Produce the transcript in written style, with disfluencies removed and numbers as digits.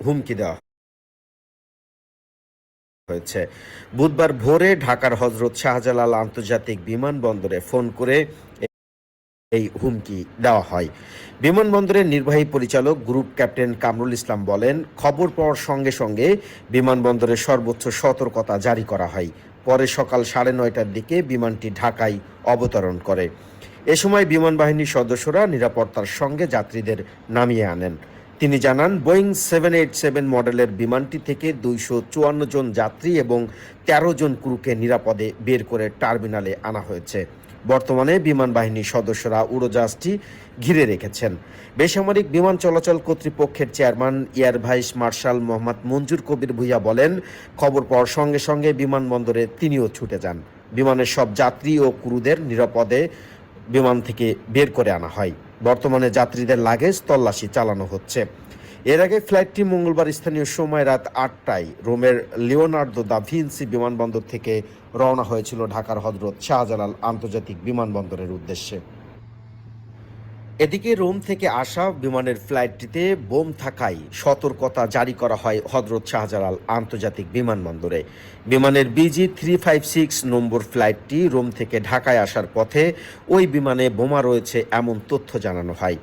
হুমকি দেওয়া হয়েছে। বুধবার ভোরে ঢাকার হজরত শাহজালাল আন্তর্জাতিক বিমানবন্দরে ফোন করে এই হুমকি দেওয়া হয়। বিমানবন্দরের নির্বাহী পরিচালক গ্রুপ ক্যাপ্টেন কামরুল ইসলাম বলেন, খবর পাওয়ার সঙ্গে সঙ্গে বিমানবন্দরে সর্বোচ্চ সতর্কতা জারি করা হয়। পরে সকাল 9:30টার দিকে বিমানটি ঢাকায় অবতরণ করে। এ সময় বিমান বাহিনীর সদস্যরা নিরাপত্তার সঙ্গে যাত্রীদের নামিয়ে আনেন। তিনি জানান, বোয়িং 787 মডেলের বিমানটি থেকে 254 জন যাত্রী এবং 13 জন ক্রুকে নিরাপদে বের করে টার্মিনালে আনা হয়েছে। বর্তমানে বিমান বাহিনীর সদস্যরা উড়োজাহাজটি ঘিরে রেখেছেন। বেসামরিক বিমান চলাচল কর্তৃপক্ষের chairman air vice marshal Mohammad Manzur Kabir Bhuiyan বলেন, খবর পাওয়ার সঙ্গে সঙ্গে বিমানবন্দরে তিনিও ছুটে যান। বিমানের সব যাত্রী ও ক্রুদের নিরাপদে বিমান থেকে বের করে আনা হয়। বর্তমানে যাত্রীদের লাগেজ তল্লাশি চালানো হচ্ছে। এর আগে ফ্লাইটটি মঙ্গলবার স্থানীয় সময় রাত 8টায় রোমের লিওনার্দো দা ভিনসি বিমানবন্দর থেকে রওনা হয়েছিল ঢাকার হজরত শাহজালাল আন্তর্জাতিক বিমানবন্দরের উদ্দেশ্যে। এদিকে রোম থেকে আসা বিমানের ফ্লাইটটিতে বোম থাকায় সতর্কতা জারি করা হয় হজরত শাহজালাল আন্তর্জাতিক বিমানবন্দরে। বিমানের BG356 নম্বর ফ্লাইটটি রোম থেকে ঢাকায় আসার পথে ওই বিমানে বোমা রয়েছে এমন তথ্য জানানো হয়।